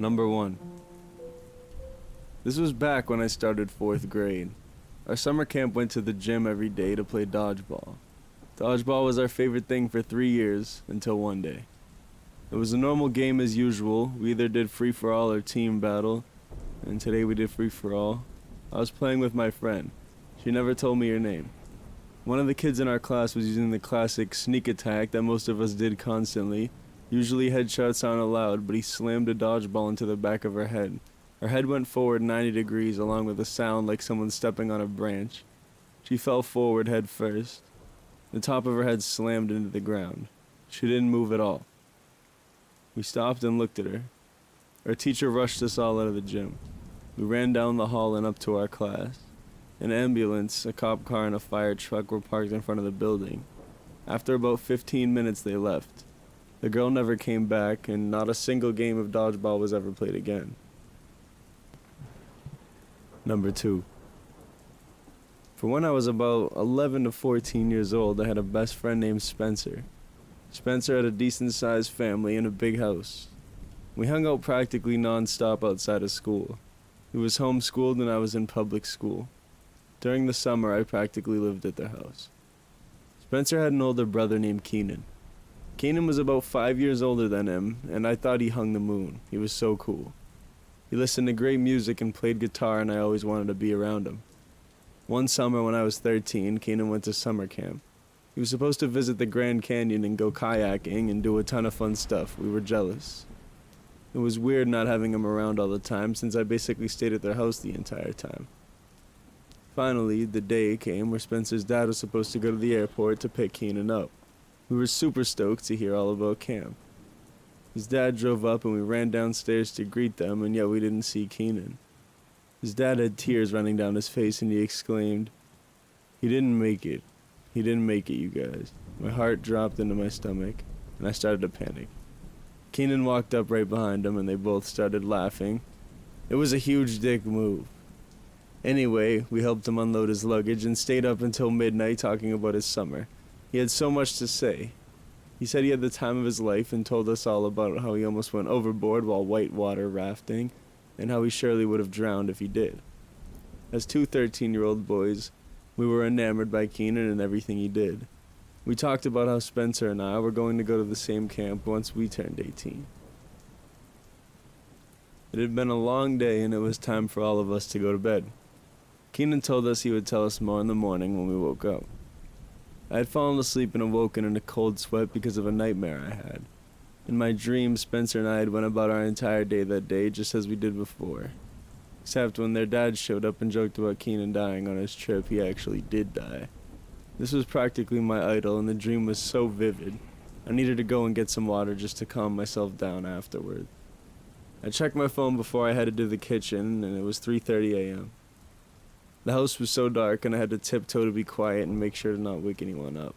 Number 1. This was back when I started 4th grade. Our summer camp went to the gym every day to play dodgeball. Dodgeball was our favorite thing for 3 years, until one day. It was a normal game as usual. We either did free-for-all or team battle, and today we did free-for-all. I was playing with my friend. She never told me her name. One of the kids in our class was using the classic sneak attack that most of us did constantly. Usually headshots aren't allowed, but he slammed a dodgeball into the back of her head. Her head went forward 90 degrees along with a sound like someone stepping on a branch. She fell forward head first. The top of her head slammed into the ground. She didn't move at all. We stopped and looked at her. Our teacher rushed us all out of the gym. We ran down the hall and up to our class. An ambulance, a cop car, and a fire truck were parked in front of the building. After about 15 minutes, they left. The girl never came back, and not a single game of dodgeball was ever played again. Number 2. For when I was about 11 to 14 years old, I had a best friend named Spencer. Spencer had a decent-sized family and a big house. We hung out practically non-stop outside of school. He was homeschooled and I was in public school. During the summer, I practically lived at their house. Spencer had an older brother named Keenan. Keenan was about 5 years older than him, and I thought he hung the moon. He was so cool. He listened to great music and played guitar, and I always wanted to be around him. One summer when I was 13, Keenan went to summer camp. He was supposed to visit the Grand Canyon and go kayaking and do a ton of fun stuff. We were jealous. It was weird not having him around all the time, since I basically stayed at their house the entire time. Finally, the day came where Spencer's dad was supposed to go to the airport to pick Keenan up. We were super stoked to hear all about camp. His dad drove up and we ran downstairs to greet them, and yet we didn't see Keenan. His dad had tears running down his face and he exclaimed, "He didn't make it. He didn't make it, you guys." My heart dropped into my stomach and I started to panic. Keenan walked up right behind him and they both started laughing. It was a huge dick move. Anyway, we helped him unload his luggage and stayed up until midnight talking about his summer. He had so much to say. He said he had the time of his life and told us all about how he almost went overboard while whitewater rafting and how he surely would have drowned if he did. As two 13-year-old boys, we were enamored by Keenan and everything he did. We talked about how Spencer and I were going to go to the same camp once we turned 18. It had been a long day and it was time for all of us to go to bed. Keenan told us he would tell us more in the morning when we woke up. I had fallen asleep and awoken in a cold sweat because of a nightmare I had. In my dream, Spencer and I had went about our entire day that day just as we did before. Except when their dad showed up and joked about Keenan dying on his trip, he actually did die. This was practically my idol and the dream was so vivid. I needed to go and get some water just to calm myself down afterward. I checked my phone before I headed to the kitchen and it was 3:30 a.m. The house was so dark and I had to tiptoe to be quiet and make sure to not wake anyone up.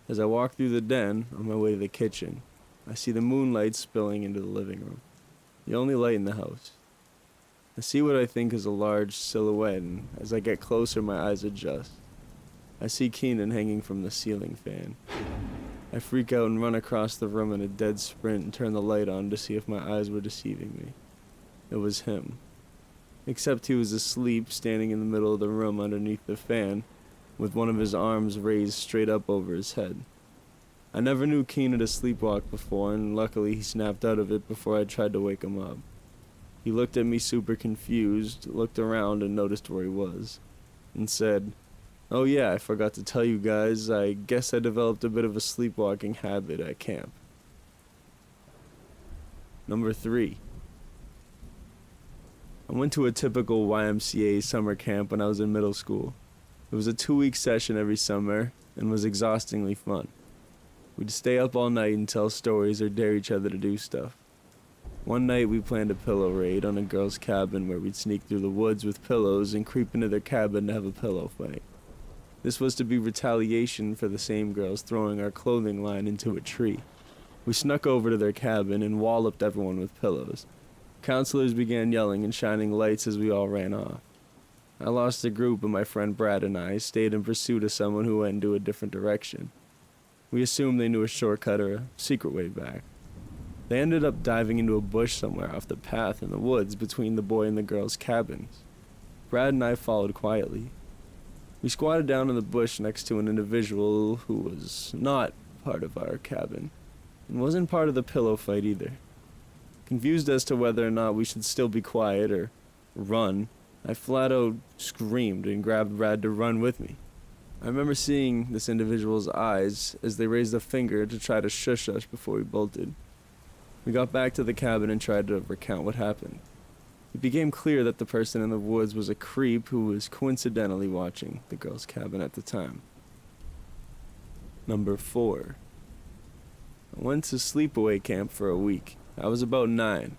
As I walked through the den on my way to the kitchen, I see the moonlight spilling into the living room, the only light in the house. I see what I think is a large silhouette, and as I get closer my eyes adjust. I see Keenan hanging from the ceiling fan. I freak out and run across the room in a dead sprint and turn the light on to see if my eyes were deceiving me. It was him. Except he was asleep, standing in the middle of the room underneath the fan, with one of his arms raised straight up over his head. I never knew Keenan to sleepwalk before, and luckily he snapped out of it before I tried to wake him up. He looked at me super confused, looked around and noticed where he was, and said, "Oh yeah, I forgot to tell you guys, I guess I developed a bit of a sleepwalking habit at camp." Number 3. I went to a typical YMCA summer camp when I was in middle school. It was a 2-week session every summer and was exhaustingly fun. We'd stay up all night and tell stories or dare each other to do stuff. One night we planned a pillow raid on a girl's cabin where we'd sneak through the woods with pillows and creep into their cabin to have a pillow fight. This was to be retaliation for the same girls throwing our clothing line into a tree. We snuck over to their cabin and walloped everyone with pillows. Counselors began yelling and shining lights as we all ran off. I lost the group and my friend Brad and I stayed in pursuit of someone who went into a different direction. We assumed they knew a shortcut or a secret way back. They ended up diving into a bush somewhere off the path in the woods between the boy and the girl's cabins. Brad and I followed quietly. We squatted down in the bush next to an individual who was not part of our cabin, and wasn't part of the pillow fight either. Confused as to whether or not we should still be quiet or run, I flat out screamed and grabbed Brad to run with me. I remember seeing this individual's eyes as they raised a finger to try to shush us before we bolted. We got back to the cabin and tried to recount what happened. It became clear that the person in the woods was a creep who was coincidentally watching the girl's cabin at the time. Number 4. I went to sleepaway camp for a week. I was about 9.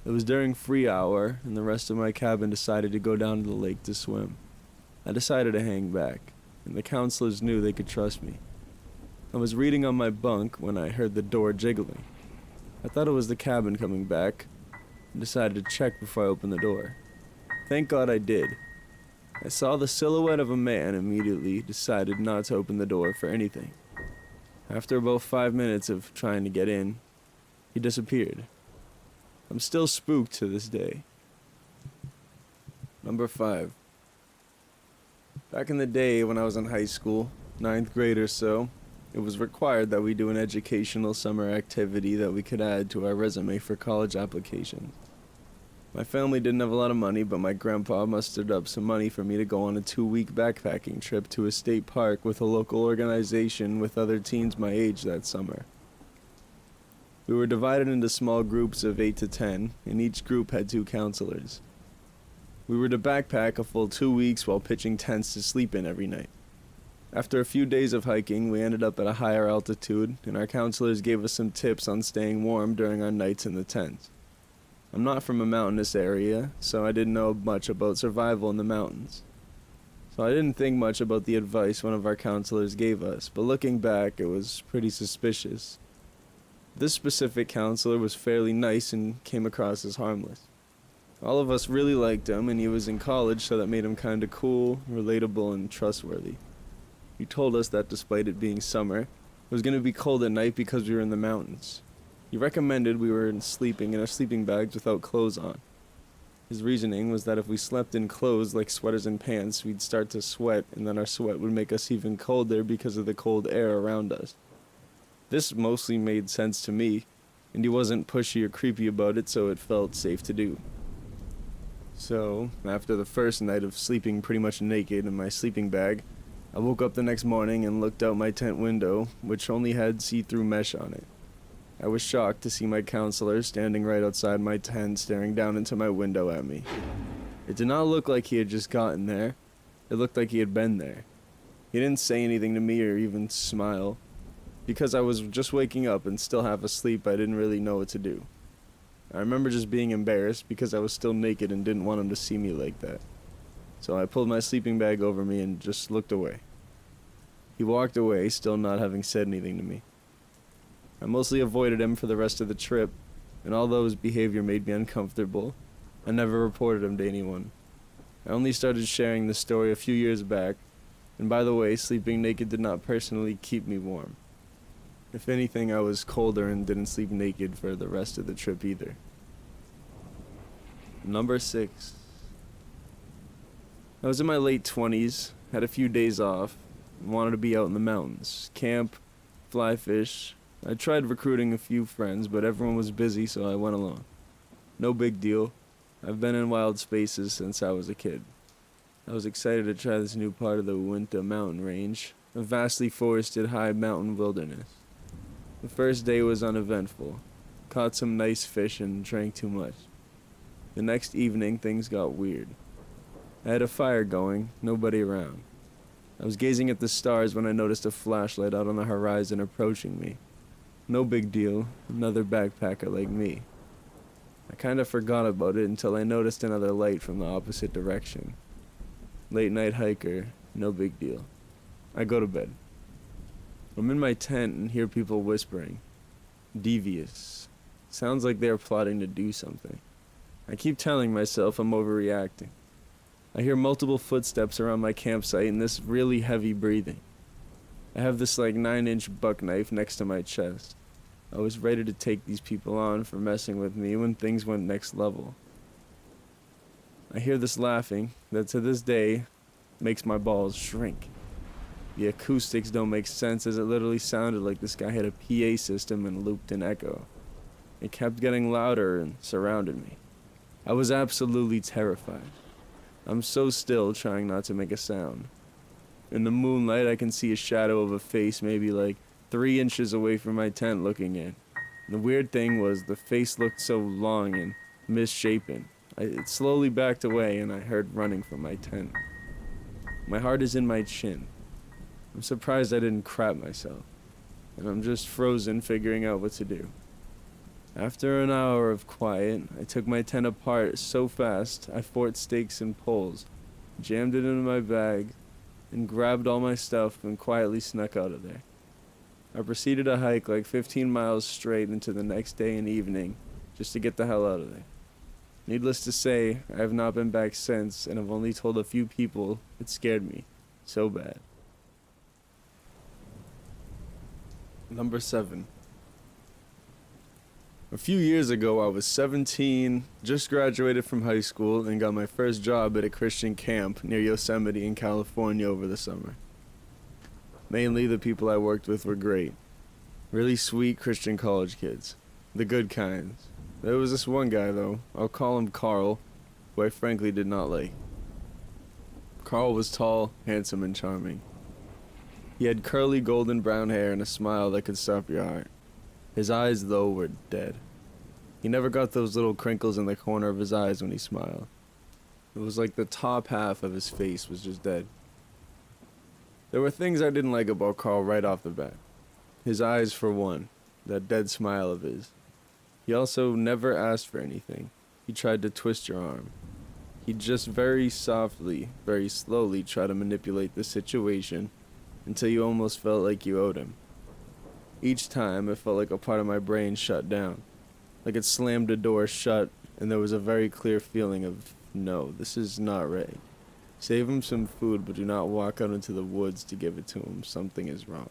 It was during free hour, and the rest of my cabin decided to go down to the lake to swim. I decided to hang back, and the counselors knew they could trust me. I was reading on my bunk when I heard the door jiggling. I thought it was the cabin coming back, and decided to check before I opened the door. Thank God I did. I saw the silhouette of a man and immediately decided not to open the door for anything. After about 5 minutes of trying to get in, he disappeared. I'm still spooked to this day. Number 5. Back in the day when I was in high school, 9th grade or so, it was required that we do an educational summer activity that we could add to our resume for college applications. My family didn't have a lot of money, but my grandpa mustered up some money for me to go on a 2-week backpacking trip to a state park with a local organization with other teens my age that summer. We were divided into small groups of 8 to 10, and each group had 2 counselors. We were to backpack a full 2 weeks while pitching tents to sleep in every night. After a few days of hiking, we ended up at a higher altitude, and our counselors gave us some tips on staying warm during our nights in the tents. I'm not from a mountainous area, so I didn't know much about survival in the mountains. So I didn't think much about the advice one of our counselors gave us, but looking back, it was pretty suspicious. This specific counselor was fairly nice and came across as harmless. All of us really liked him, and he was in college, so that made him kinda cool, relatable, and trustworthy. He told us that despite it being summer, it was going to be cold at night because we were in the mountains. He recommended we were sleeping in our sleeping bags without clothes on. His reasoning was that if we slept in clothes like sweaters and pants, we'd start to sweat, and then our sweat would make us even colder because of the cold air around us. This mostly made sense to me, and he wasn't pushy or creepy about it, so it felt safe to do. So, after the first night of sleeping pretty much naked in my sleeping bag, I woke up the next morning and looked out my tent window, which only had see-through mesh on it. I was shocked to see my counselor standing right outside my tent staring down into my window at me. It did not look like he had just gotten there. It looked like he had been there. He didn't say anything to me or even smile. Because I was just waking up and still half asleep, I didn't really know what to do. I remember just being embarrassed because I was still naked and didn't want him to see me like that. So I pulled my sleeping bag over me and just looked away. He walked away, still not having said anything to me. I mostly avoided him for the rest of the trip, and although his behavior made me uncomfortable, I never reported him to anyone. I only started sharing the story a few years back, and by the way, sleeping naked did not personally keep me warm. If anything, I was colder and didn't sleep naked for the rest of the trip either. Number 6. I was in my late 20s, had a few days off, and wanted to be out in the mountains, camp, fly fish. I tried recruiting a few friends, but everyone was busy, so I went alone. No big deal. I've been in wild spaces since I was a kid. I was excited to try this new part of the Uinta mountain range, a vastly forested high mountain wilderness. The first day was uneventful. Caught some nice fish and drank too much. The next evening, things got weird. I had a fire going, nobody around. I was gazing at the stars when I noticed a flashlight out on the horizon approaching me. No big deal, another backpacker like me. I kinda forgot about it until I noticed another light from the opposite direction. Late night hiker, no big deal. I go to bed. I'm in my tent and hear people whispering. Devious. Sounds like they're plotting to do something. I keep telling myself I'm overreacting. I hear multiple footsteps around my campsite and this really heavy breathing. I have this 9-inch buck knife next to my chest. I was ready to take these people on for messing with me when things went next level. I hear this laughing that to this day makes my balls shrink. The acoustics don't make sense as it literally sounded like this guy had a PA system and looped in echo. It kept getting louder and surrounded me. I was absolutely terrified. I'm so still, trying not to make a sound. In the moonlight, I can see a shadow of a face maybe like 3 inches away from my tent looking in. And the weird thing was the face looked so long and misshapen. It slowly backed away and I heard running from my tent. My heart is in my chin. I'm surprised I didn't crap myself. And I'm just frozen figuring out what to do. After an hour of quiet, I took my tent apart so fast I forked stakes and poles, jammed it into my bag, and grabbed all my stuff and quietly snuck out of there. I proceeded to hike like 15 miles straight into the next day and evening just to get the hell out of there. Needless to say, I have not been back since and have only told a few people it scared me so bad. Number 7. A few years ago, I was 17, just graduated from high school, and got my first job at a Christian camp near Yosemite in California over the summer. Mainly, the people I worked with were great. Really sweet Christian college kids. The good kinds. There was this one guy, though, I'll call him Carl, who I frankly did not like. Carl was tall, handsome, and charming. He had curly golden brown hair and a smile that could stop your heart. His eyes, though, were dead. He never got those little crinkles in the corner of his eyes when he smiled. It was like the top half of his face was just dead. There were things I didn't like about Carl right off the bat. His eyes, for one, that dead smile of his. He also never asked for anything. He tried to twist your arm. He'd just very softly, very slowly try to manipulate the situation until you almost felt like you owed him. Each time, it felt like a part of my brain shut down, like it slammed a door shut, and there was a very clear feeling of, no, this is not right. Save him some food, but do not walk out into the woods to give it to him. Something is wrong.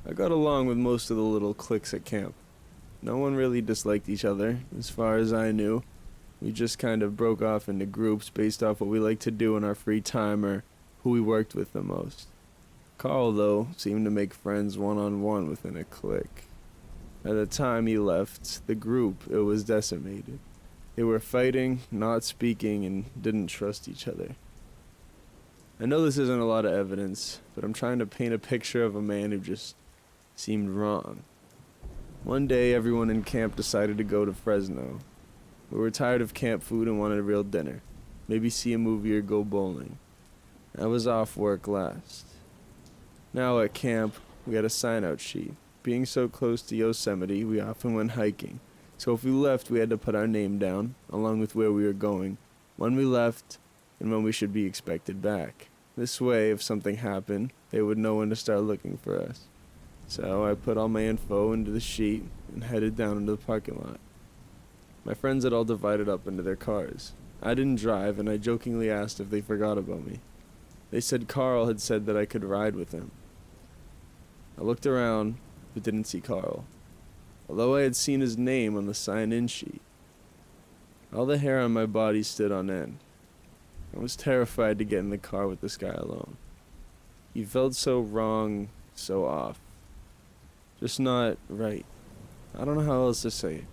I got along with most of the little cliques at camp. No one really disliked each other, as far as I knew. We just kind of broke off into groups based off what we liked to do in our free time or who we worked with the most. Carl, though, seemed to make friends one-on-one within a clique. By the time he left the group, it was decimated. They were fighting, not speaking, and didn't trust each other. I know this isn't a lot of evidence, but I'm trying to paint a picture of a man who just seemed wrong. One day, everyone in camp decided to go to Fresno. We were tired of camp food and wanted a real dinner. Maybe see a movie or go bowling. I was off work last. Now at camp, we had a sign-out sheet. Being so close to Yosemite, we often went hiking. So if we left, we had to put our name down, along with where we were going, when we left, and when we should be expected back. This way, if something happened, they would know when to start looking for us. So I put all my info into the sheet and headed down into the parking lot. My friends had all divided up into their cars. I didn't drive, and I jokingly asked if they forgot about me. They said Carl had said that I could ride with him. I looked around, but didn't see Carl, although I had seen his name on the sign-in sheet. All the hair on my body stood on end. I was terrified to get in the car with this guy alone. He felt so wrong, so off. Just not right. I don't know how else to say it.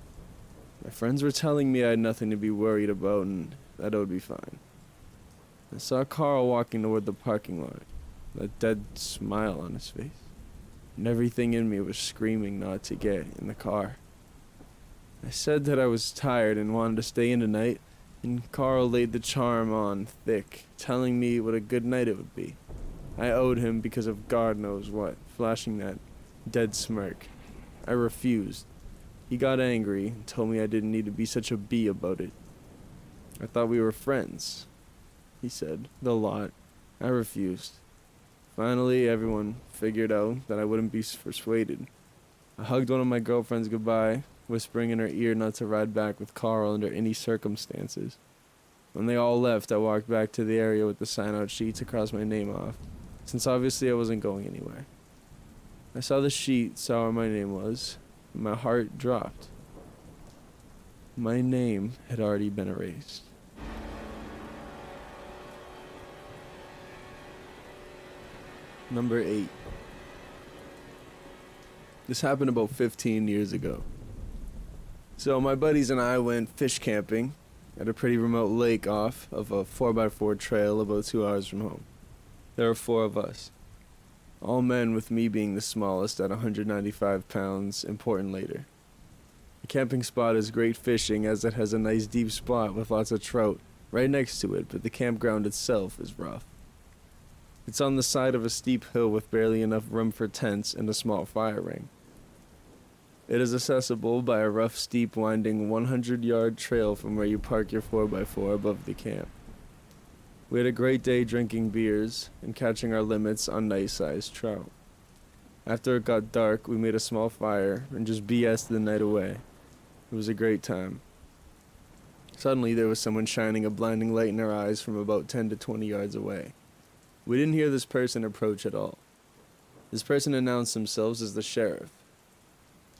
My friends were telling me I had nothing to be worried about and that I would be fine. I saw Carl walking toward the parking lot, that dead smile on his face, and everything in me was screaming not to get in the car. I said that I was tired and wanted to stay in tonight, and Carl laid the charm on thick, telling me what a good night it would be. I owed him because of God knows what, flashing that dead smirk. I refused. He got angry and told me I didn't need to be such a bee about it. I thought we were friends, he said, the lot. I refused. Finally, everyone figured out that I wouldn't be persuaded. I hugged one of my girlfriends goodbye, whispering in her ear not to ride back with Carl under any circumstances. When they all left, I walked back to the area with the sign-out sheet to cross my name off, since obviously I wasn't going anywhere. I saw the sheet, saw where my name was, and my heart dropped. My name had already been erased. Number 8. This happened about 15 years ago. So my buddies and I went fish camping at a pretty remote lake off of a 4x4 trail about 2 hours from home. There were 4 of us. All men, with me being the smallest at 195 pounds, important later. The camping spot is great fishing as it has a nice deep spot with lots of trout right next to it, but the campground itself is rough. It's on the side of a steep hill with barely enough room for tents and a small fire ring. It is accessible by a rough, steep, winding 100-yard trail from where you park your 4x4 above the camp. We had a great day drinking beers and catching our limits on nice-sized trout. After it got dark, we made a small fire and just BS'd the night away. It was a great time. Suddenly, there was someone shining a blinding light in our eyes from about 10 to 20 yards away. We didn't hear this person approach at all. This person announced themselves as the sheriff.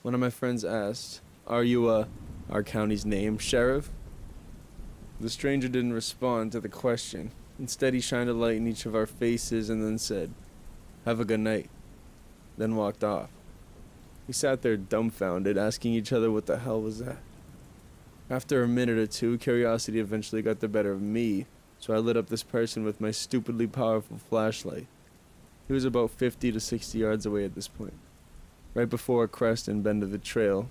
One of my friends asked, "Are you, our county's name, sheriff?" The stranger didn't respond to the question. Instead, he shined a light in each of our faces and then said, "Have a good night," then walked off. We sat there dumbfounded, asking each other what the hell was that. After a minute or two, curiosity eventually got the better of me, so I lit up this person with my stupidly powerful flashlight. He was about 50 to 60 yards away at this point, right before a crest and bend of the trail,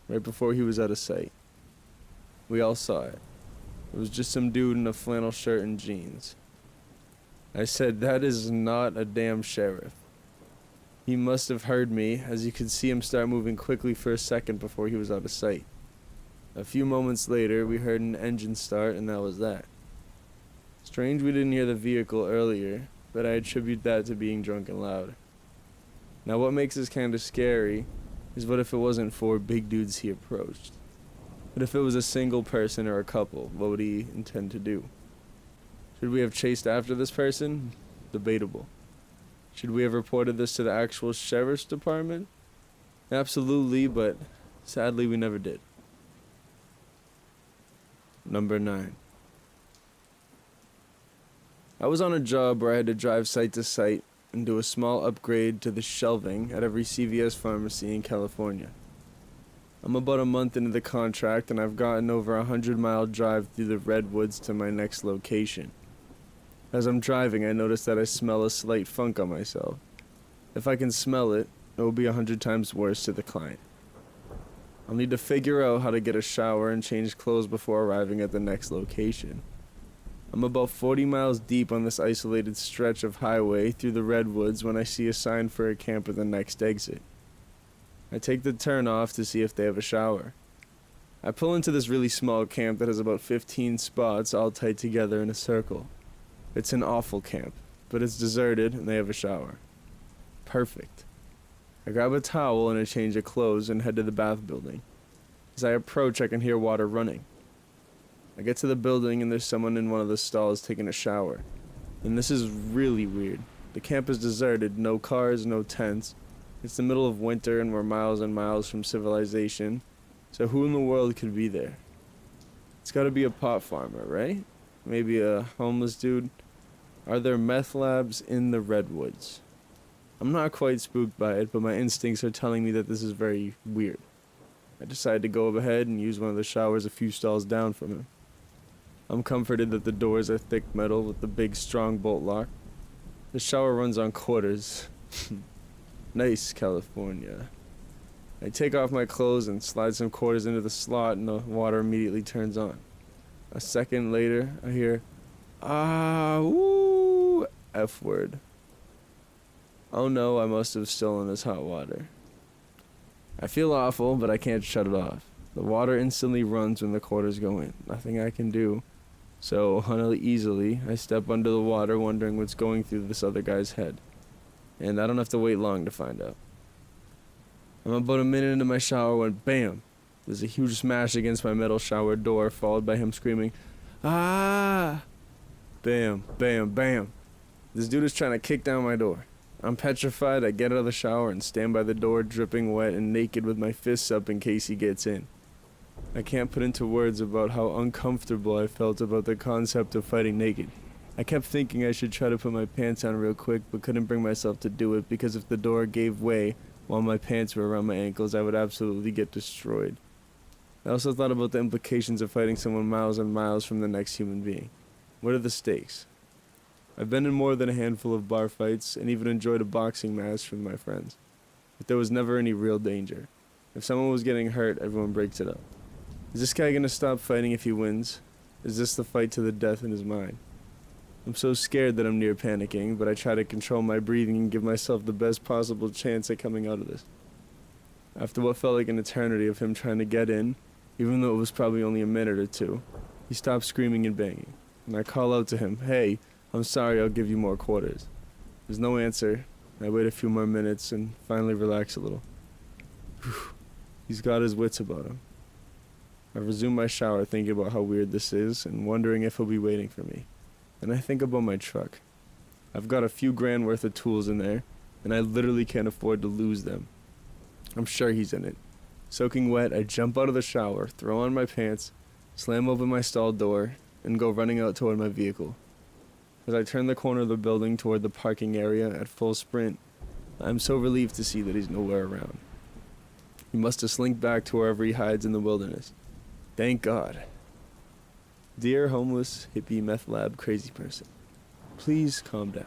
right before he was out of sight. We all saw it. It was just some dude in a flannel shirt and jeans. I said, "That is not a damn sheriff." He must have heard me, as you could see him start moving quickly for a second before he was out of sight. A few moments later, we heard an engine start, and that was that. Strange we didn't hear the vehicle earlier, but I attribute that to being drunk and loud. Now what makes this kinda scary is what if it wasn't 4 big dudes he approached? What if it was a single person or a couple? What would he intend to do? Should we have chased after this person? Debatable. Should we have reported this to the actual sheriff's department? Absolutely, but sadly we never did. Number 9. I was on a job where I had to drive site to site and do a small upgrade to the shelving at every CVS pharmacy in California. I'm about a month into the contract and I've gotten over a 100-mile drive through the redwoods to my next location. As I'm driving, I notice that I smell a slight funk on myself. If I can smell it, it will be 100 times worse to the client. I'll need to figure out how to get a shower and change clothes before arriving at the next location. I'm about 40 miles deep on this isolated stretch of highway through the redwoods when I see a sign for a camp at the next exit. I take the turn off to see if they have a shower. I pull into this really small camp that has about 15 spots all tied together in a circle. It's an awful camp, but it's deserted and they have a shower. Perfect. I grab a towel and a change of clothes and head to the bath building. As I approach, I can hear water running. I get to the building and there's someone in one of the stalls taking a shower. And this is really weird. The camp is deserted, no cars, no tents. It's the middle of winter and we're miles and miles from civilization. So who in the world could be there? It's gotta be a pot farmer, right? Maybe a homeless dude. Are there meth labs in the redwoods? I'm not quite spooked by it, but my instincts are telling me that this is very weird. I decide to go ahead and use one of the showers a few stalls down from him. I'm comforted that the doors are thick metal with the big strong bolt lock. The shower runs on quarters. Nice, California. I take off my clothes and slide some quarters into the slot and the water immediately turns on. A second later, I hear, woo, F word. Oh no, I must have stolen this hot water. I feel awful, but I can't shut it off. The water instantly runs when the quarters go in. Nothing I can do. So, uneasily, I step under the water wondering what's going through this other guy's head. And I don't have to wait long to find out. I'm about a minute into my shower when BAM! There's a huge smash against my metal shower door, followed by him screaming, "Ah!" Bam, bam, bam. This dude is trying to kick down my door. I'm petrified. I get out of the shower and stand by the door, dripping wet and naked with my fists up in case he gets in. I can't put into words about how uncomfortable I felt about the concept of fighting naked. I kept thinking I should try to put my pants on real quick, but couldn't bring myself to do it because if the door gave way while my pants were around my ankles, I would absolutely get destroyed. I also thought about the implications of fighting someone miles and miles from the next human being. What are the stakes? I've been in more than a handful of bar fights and even enjoyed a boxing match with my friends, but there was never any real danger. If someone was getting hurt, everyone breaks it up. Is this guy gonna stop fighting if he wins? Is this the fight to the death in his mind? I'm so scared that I'm near panicking, but I try to control my breathing and give myself the best possible chance at coming out of this. After what felt like an eternity of him trying to get in, even though it was probably only a minute or two, he stopped screaming and banging, and I call out to him, "Hey, I'm sorry, I'll give you more quarters." There's no answer. I wait a few more minutes and finally relax a little. Whew. He's got his wits about him. I resume my shower thinking about how weird this is and wondering if he'll be waiting for me. And I think about my truck. I've got a few grand worth of tools in there, and I literally can't afford to lose them. I'm sure he's in it. Soaking wet, I jump out of the shower, throw on my pants, slam open my stall door, and go running out toward my vehicle. As I turn the corner of the building toward the parking area at full sprint, I'm so relieved to see that he's nowhere around. He must have slinked back to wherever he hides in the wilderness. Thank God. Dear homeless, hippie, meth lab, crazy person, please calm down.